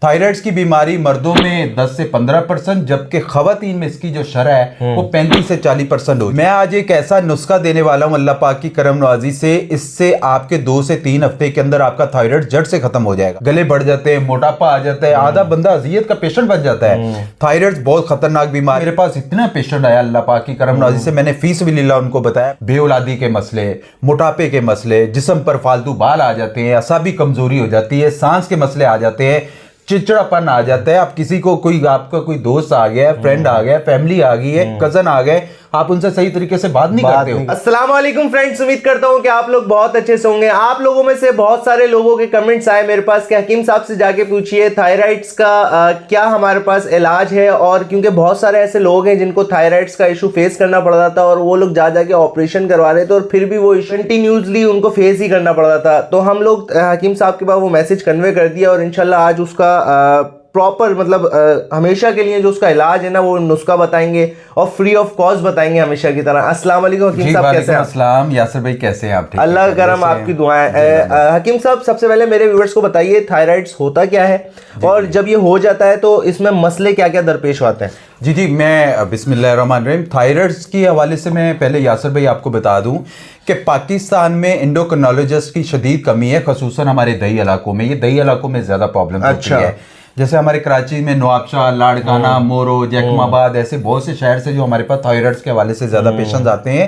Thyroids की बीमारी मर्दों में 10 से 15%, जबकि खवातीन में इसकी जो शरह है वो 35 से 40% हो। मैं आज एक ऐसा नुस्खा देने वाला हूं अल्लाह पाक की करम नवाजी से, इससे आपके 2 से 3 हफ्ते के अंदर आपका थायराइड जड़ से खत्म हो जाएगा। गले बढ़ जाते हैं, मोटापा आ जाता है, आधा बंदा अजियत का पेशेंट बन जाता है। थायराइड बहुत खतरनाक बीमारी। मेरे पास इतना पेशेंट आया अल्लाह पाक की करम नवाजी से, मैंने फीस बिल्लाह उनको बताया। बेऔलादी के मसले, मोटापे के मसले, जिस्म पर फालतू बाल आ जाते हैं, असाबी कमजोरी हो जाती है, सांस के मसले आ जाते हैं, चिड़चिड़ापन आ जाता है। आप किसी को आपका कोई दोस्त आ गया, फ्रेंड आ गया, फैमिली आ गई है, कजन आ गए, आप उनसे सही तरीके से बात नहीं करते हो। अस्सलाम वालेकुम फ्रेंड्स, उम्मीद करता हूं कि आप लोग बहुत अच्छे से होंगे। आप लोगों में से बहुत सारे लोगों के कमेंट्स आए मेरे पास कि हकीम साहब से जाके पूछिए थायराइड्स का क्या हमारे पास इलाज है। और क्योंकि बहुत सारे ऐसे लोग हैं जिनको थायराइड्स का इशू फेस करना पड़ रहा था और वो लोग जा जाके ऑपरेशन करवा रहे थे और फिर भी वो कंटिन्यूसली उनको फेस ही करना पड़ रहा था। तो हम लोग हकीम साहब के पास वो मैसेज कन्वे कर दिया और इंशाल्लाह आज उसका प्रॉपर मतलब हमेशा के लिए जो उसका इलाज है ना वो नुस्खा बताएंगे और फ्री ऑफ कॉस्ट बताएंगे हमेशा की तरह। अस्सलाम वालेकुम हकीम साहब, कैसे हैं? अस्सलाम यासर भाई, कैसे हैं आप? अल्लाह का करम, आपकी दुआएं। हकीम साहब सबसे पहले मेरे व्यूअर्स को बताइए थायराइड्स होता क्या है और जब ये हो जाता है तो इसमें मसले क्या क्या दरपेश आते हैं? जी मैं बिस्मिल्लाहिर्रहमानिर्रहीम थायराइड्स के हवाले से मैं पहले यासर भाई आपको बता दूं कि पाकिस्तान में एंडोक्रिनोलॉजिस्ट की शदीद कमी है, खसूसन हमारे दही इलाकों में। ये दही इलाकों में ज्यादा प्रॉब्लम होती है। जैसे हमारे कराची में नवाबशाह, लाड़काना, मोरो, जैकमाबाद, ऐसे बहुत से शहर से जो हमारे पास थायराइड्स के हवाले से ज्यादा पेशेंट्स आते हैं।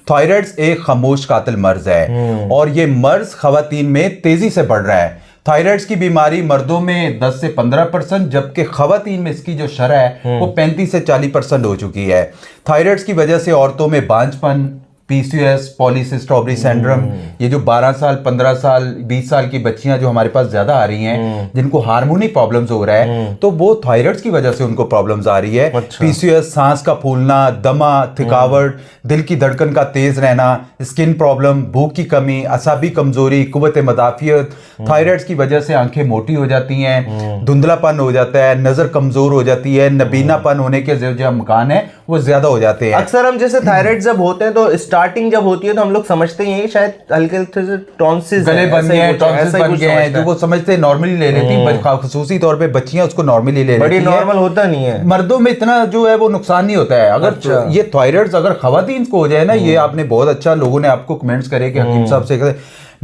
थायराइड्स एक खामोश कातिल मर्ज है और ये मर्ज खवातीन में तेजी से बढ़ रहा है। थायराइड्स की बीमारी मर्दों में 10 से 15%, जबकि खवातीन में इसकी जो शरह है वो 35 से 40% हो चुकी है। थायराइड्स की वजह से औरतों में बांझपन, पीसीओएस, पॉलीसिस्टिक ओवरी सिंड्रोम, ये जो 12 साल, 15 साल, 20 साल की बच्चियां जो हमारे पास ज्यादा आ रही हैं, जिनको हार्मोनी प्रॉब्लम्स हो रहा है, तो वो थायराइड्स की वजह से उनको प्रॉब्लम्स आ रही है। पीसीओएस, सांस का फूलना, दमा, थकावट, दिल की धड़कन का तेज रहना, स्किन प्रॉब्लम, भूख की कमी, असाबी कमजोरी, कुव्वत मदाफियत। थायराइड्स की वजह से आंखें मोटी हो जाती हैं, धुंधलापन हो जाता है, नजर कमजोर हो जाती है, नबीनापन होने के जो इम्कान है वो ज्यादा हो जाते हैं। अक्सर हम जैसे थायराइड जब होते हैं तो स्टार्टिंग जब होती है तो हम लोग समझते हैं शायद हल्के से टॉन्सिस गले बन गए हैं, टॉन्सिस बन गए हैं, जो वो समझते हैं नॉर्मली ले लेती हैं, खासूसी तौर पे बच्चियां उसको नॉर्मली ले लेती हैं। नॉर्मल होता नहीं है, मर्दों में इतना जो है वो नुकसान नहीं होता है। अगर ये थायराइड्स अगर खवातीन को हो जाए ना, ये आपने बहुत अच्छा, लोगों ने आपको कमेंट्स करे कि हकीम साहब से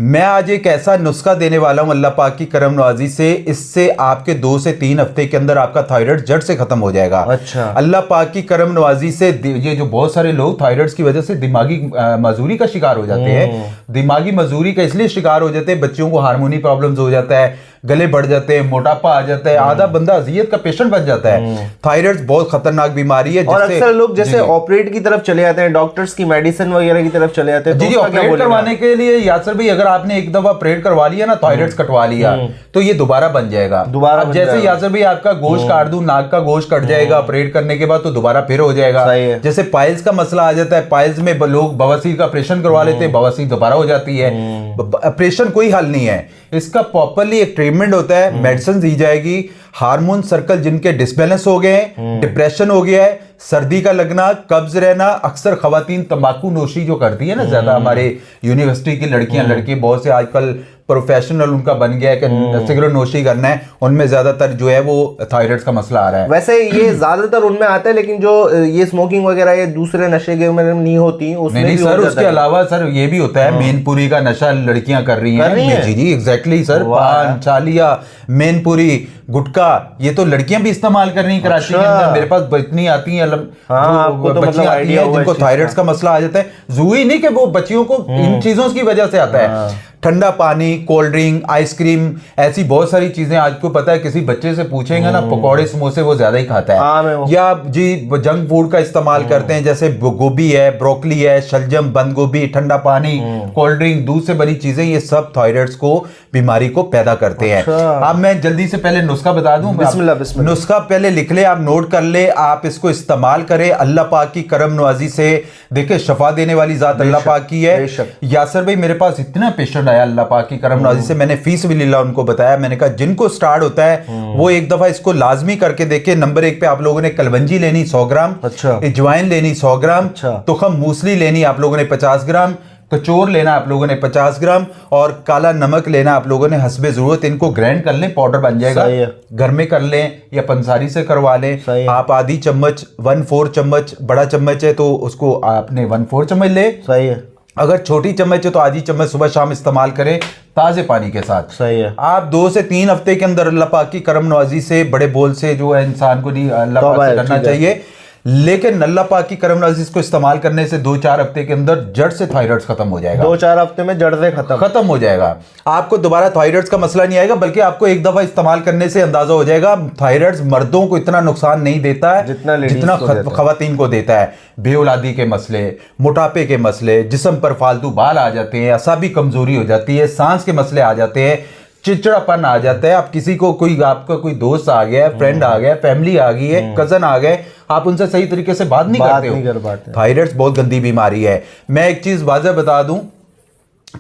मैं आज एक ऐसा नुस्खा देने वाला हूं अल्लाह पाक की करम नवाजी से, इससे आपके 2 से 3 हफ्ते के अंदर आपका थायराइड जड़ से खत्म हो जाएगा। अच्छा। अल्लाह पाक की करम नवाजी से ये जो बहुत सारे लोग थायराइड्स की वजह से दिमागी मजूरी का शिकार हो जाते हैं, दिमागी मजूरी का इसलिए शिकार हो जाते हैं, बच्चों को हार्मोनी प्रॉब्लम्स हो जाता है, गले बढ़ जाते हैं, मोटापा आ जाता है, आधा बंदा अजियत का पेशेंट बन जाता है। थायराइड बहुत खतरनाक बीमारी है और अक्सर लोग जैसे ऑपरेट की तरफ चले जाते हैं, डॉक्टर्स की मेडिसिन वगैरह की तरफ चले जाते हैं। जी ऑपरेट करवाने के लिए यासर भाई, अगर आपने एक दफा ऑपरेट करवा लिया ना, थायराइड्स कटवा लिया, तो ये दोबारा बन जाएगा। दोबारा जैसे यासर भाई आपका गोश्त काट दूं, नाक का गोश्त कट जाएगा ऑपरेट करने के बाद, तो दोबारा फिर हो जाएगा। जैसे पाइल्स का मसला आ जाता है, पाइल्स में लोग बवासीर का ऑपरेशन करवा लेते हैं, बवासीर दोबारा हो जाती है। ऑपरेशन कोई हल नहीं है, इसका प्रॉपरली एक ट्रीटमेंट होता है, मेडिसिन दी जाएगी। हार्मोन सर्कल जिनके डिसबैलेंस हो गए हैं, डिप्रेशन हो गया है, सर्दी का लगना, कब्ज रहना, अक्सर खवातीन तंबाकू नोशी जो करती है ना ज्यादा, हमारे यूनिवर्सिटी की लड़कियां लड़के बहुत से आजकल प्रोफेशनल उनका बन गया है कि सिगरेट नोशी करना है, उनमें ज्यादातर जो है वो थायराइड का मसला आ रहा है। वैसे ये ज्यादातर उनमें आता है, लेकिन जो ये स्मोकिंग वगैरह ये दूसरे नशे के में नहीं होती उसमें नहीं सर, उसके अलावा सर ये भी होता है, मेनपुरी का नशा लड़कियां कर रही हैं। जी एग्जैक्टली सर, पान, चालिया, मेनपुरी, गुटखा, ये तो लड़कियां भी इस्तेमाल कर रही हैं कराची के अंदर। मेरे पास इतनी आती हैं बच्चियां आती हैं जिनको थायराइड का मसला आ जाता है। जरूरी नहीं कि वो बच्चियों को इन चीजों की वजह से आता है। ठंडा पानी, कोल्ड ड्रिंक, आइसक्रीम, ऐसी बहुत सारी चीजें आपको पता है, किसी बच्चे से पूछेंगे ना, पकौड़े समोसे वो ज्यादा ही खाता है। या जी जंक फूड का इस्तेमाल करते हैं, जैसे गोभी है, ब्रोकली है, शलजम, बंद गोभी, ठंडा पानी, कोल्ड ड्रिंक, दूध से बनी चीजें, ये सब थायराइड्स को बीमारी को पैदा करते हैं। अब मैं जल्दी से पहले नुस्खा बता दूं। बिस्मिल्लाह। नुस्खा पहले लिख ले, आप नोट कर ले, आप इसको इस्तेमाल करें। अल्लाह पाक की करम नवाजी से देखिए, शफा देने वाली जात अल्लाह पाक की है। यासर भाई मेरे पास इतना पेशेंट आया अल्लाह पाक की करम नवाजी से, मैंने फीस बिल्लाह उनको बताया, मैंने कहा जिनको स्टार्ट होता है वो एक दफा इसको लाजमी करके देखे। नंबर 1 पे आप लोगों ने कलवंजी लेनी 100 ग्राम, अच्छा, अजवाइन लेनी 100 ग्राम, तुखम मूसली लेनी आप लोगों ने 50 ग्राम, कचौर लेना आप लोगों ने 50 ग्राम, और काला नमक लेना आप लोगों ने हस्बे जरूरत। इनको ग्राइंड कर लें, पाउडर बन जाएगा। सही है। घर में कर लें या पंसारी से करवा लें। सही है। आप आधी चम्मच 1/4 चम्मच, बड़ा चम्मच है तो उसको आपने 1/4 चम्मच ले। सही है। अगर छोटी चम्मच है तो आधी चम्मच सुबह शाम इस्तेमाल करें ताजे पानी के साथ। सही है। आप 2 से 3 हफ्ते के अंदर अल्लाह पाक की करम नवाजी से, बड़े बोल से जो है इंसान को नहीं अल्लाह पाक से करना चाहिए, लेकिन अल्लाह पाक की करम नवाजी को इस्तेमाल करने से 2-4 हफ्ते के अंदर जड़ से थायराइड खत्म हो जाएगा। 2-4 हफ्ते में जड़ से खत्म हो जाएगा। आपको दोबारा थायराइड का मसला नहीं आएगा, बल्कि आपको एक दफा इस्तेमाल करने से अंदाजा हो जाएगा थायराइड मर्दों को इतना नुकसान नहीं देता है जितना खवातीन को देता है। बेऔलादी के मसले, मोटापे के मसले, जिस्म पर फालतू बाल आ जाते हैं, असाबी कमजोरी हो जाती है, सांस के मसले आ जाते हैं, चिड़चिड़ापन आ जाता है। आप किसी को आपका कोई दोस्त आ गया, फ्रेंड आ गया, फैमिली आ गई है, कजन आ गए, आप उनसे सही तरीके से बात नहीं कर पाते। थायराइड बहुत गंदी बीमारी है। मैं एक चीज वाज़ह बता दूं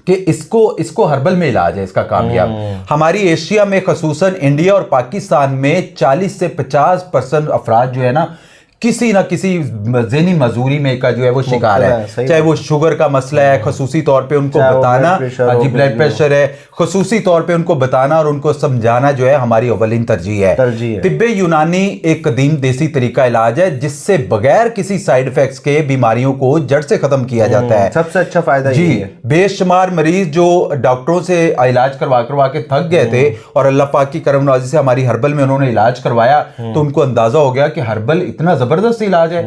कि इसको हर्बल में इलाज है इसका कामयाब। हमारी एशिया में खसूसन इंडिया और पाकिस्तान में 40 से 50% अफराद जो है ना किसी ना किसी ज़हनी मजूरी में का जो है वो शिकार है। चाहे वो शुगर का मसला है, खसूसी तौर पे उनको बताना, ब्लड प्रेशर है, खसूसी तौर पे उनको बताना और उनको समझाना जो है हमारी अवलिन तरजीह है। तिब्बे यूनानी एक कदीम देसी तरीका इलाज है जिससे बगैर किसी साइड इफेक्ट्स के बीमारियों को जड़ से खत्म किया जाता है। सबसे अच्छा फायदा जी। बेशुमार मरीज जो डॉक्टरों से इलाज करवा के थक गए थे और अल्लाह पाक की करम नवाजी से हमारी हर्बल में उन्होंने इलाज करवाया तो उनको अंदाजा हो गया कि हर्बल इतना जबरदस्त इलाज है।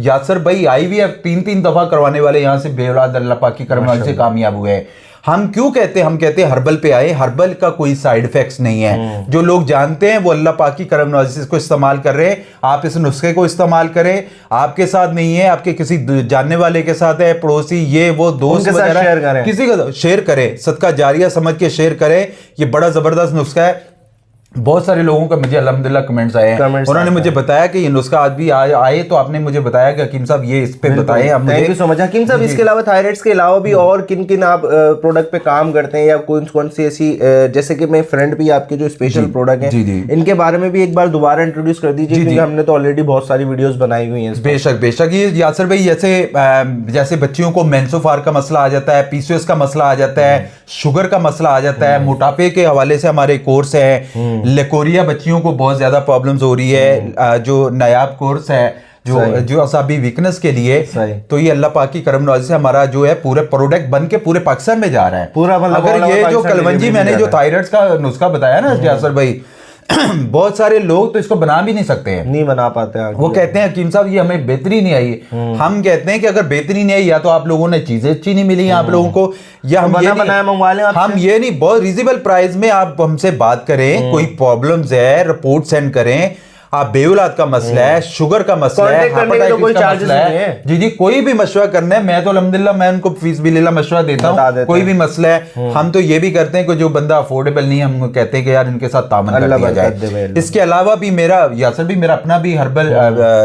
यासर भाई IVF 3-3 दफा करवाने वाले यहां से बेऔलाद अल्लाह पाक की करम नवाजी से कामयाब हुए। हम क्यों कहते हैं, हम कहते हैं हर्बल पे आए। हर्बल का कोई साइड इफेक्ट्स नहीं है। जो लोग जानते हैं वो अल्लाह पाक की करम नवाजी से इसको इस्तेमाल कर रहे हैं। आप इस नुस्खे को इस्तेमाल करें। आपके साथ नहीं है, आपके किसी जानने वाले के साथ है, पड़ोसी, ये वो दोस्त वगैरह, किसी का शेयर करें, सदका जारिया समझ के शेयर करें। ये बड़ा जबरदस्त नुस्खा है। बहुत सारे लोगों का मुझे अल्हम्दुलिल्लाह कमेंट्स आए हैं, उन्होंने मुझे बताया कि ये नुस्खा आज भी आए तो आपने मुझे बताया कि हकीम साहब ये इस पे बताएं। थैंक यू सो मच हकीम साहब। इसके अलावा थायराइड्स के अलावा भी और किन किन आप प्रोडक्ट पे काम करते हैं या कौन सी ऐसी, जैसे कि मैं फ्रेंड भी आपके जो स्पेशल प्रोडक्ट हैं इनके बारे में भी एक बार दोबारा इंट्रोड्यूस कर दीजिए, क्योंकि हमने तो ऑलरेडी बहुत सारी वीडियोस बनाई हुई हैं। बेशक ये यासर भाई जैसे बच्चियों को मेंसोफार का मसला आ जाता है, PCOS का मसला आ जाता है, शुगर का मसला आ जाता है, मोटापे के हवाले से हमारे कोर्स है, लेकोरिया बच्चियों को बहुत ज्यादा प्रॉब्लम्स हो रही है, जो नायाब कोर्स है जो असाबी वीकनेस के लिए, तो ये अल्लाह पाक की करम नवाजी से हमारा जो है पूरे प्रोडक्ट बन के पूरे पाकिस्तान में जा रहा है पूरा। अगर ये जो कलवंजी मैंने जो थायराइड का नुस्खा बताया ना यासर भाई, बहुत सारे लोग तो इसको बना भी नहीं सकते हैं, नहीं बना पाते हैं। वो कहते हैं हकीम साहब ये हमें बेहतरी नहीं आई। हम कहते हैं कि अगर बेहतरी नहीं आई, या तो आप लोगों ने चीजें अच्छी नहीं मिली आप लोगों को, या हम ये नहीं बहुत रीजनेबल प्राइस में आप हमसे बात करें, कोई प्रॉब्लम्स है रिपोर्ट सेंड करें, आप बेऔलाद का मसला है, शुगर का मसला है, कोई चार्जेस नहीं है। जी कोई भी मशवरा करना है, मैं तो अल्हम्दुलिल्लाह मैं उनको फीस भी लेला मशवरा देता हूँ। कोई भी मसला है हम तो ये भी करते हैं कि जो बंदा अफोर्डेबल नहीं है हम कहते हैं कि यार इनके साथ तामन कर दिया जाए। इसके अलावा भी मेरा यासर भी मेरा अपना भी हर्बल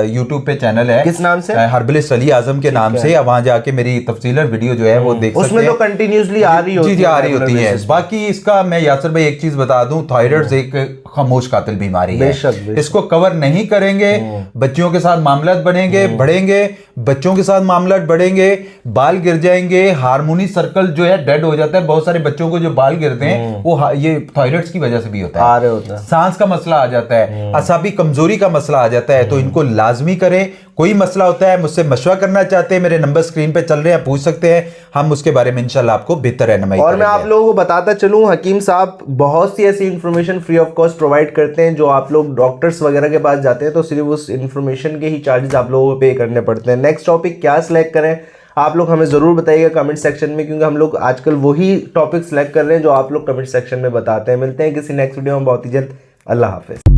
यूट्यूब पे चैनल है। किस नाम से? हर्बलिस्ट अली आजम के नाम से। वहां जाके मेरी तफसीलन वीडियो जो है वो देख सकते हैं। उसमें तो कंटिन्यूअसली आ रही होती है। बाकी इसका मैं यासर भाई एक चीज बता दूं, थायराइड एक खामोश कातिल बीमारी है। इसको कवर नहीं करेंगे, बच्चियों के साथ मामलात बढ़ेंगे, बच्चों के साथ मामलात बढ़ेंगे, बाल गिर जाएंगे, हार्मोनी सर्कल जो है डेड हो जाता है। बहुत सारे बच्चों को जो बाल गिरते हैं वो ये थायराइड की वजह से भी होता है। सांस का मसला आ जाता है, असाबी कमजोरी का मसला आ जाता है। तो इनको लाजमी करें। कोई मसला होता है मुझसे मशवरा करना चाहते हैं, मेरे नंबर स्क्रीन पे चल रहे हैं, पूछ सकते हैं, हम उसके बारे में इंशाल्लाह आपको बेहतर रहनुमाई करेंगे। और मैं आप लोगों को बताता चलूं, हकीम साहब बहुत सी ऐसी information free of cost provide करते हैं। जो आप लोग डॉक्टर्स वगैरह के पास जाते हैं तो सिर्फ उस इंफॉर्मेशन के ही चार्जेस आप लोगों को पे करने पड़ते हैं। नेक्स्ट टॉपिक क्या सिलेक्ट करें आप लोग हमें जरूर बताइएगा कमेंट सेक्शन में, क्योंकि हम लोग आजकल वही टॉपिक सिलेक्ट कर रहे हैं जो आप लोग कमेंट सेक्शन में बताते हैं। मिलते हैं किसी नेक्स्ट वीडियो में बहुत ही जल्द। अल्लाह हाफिज।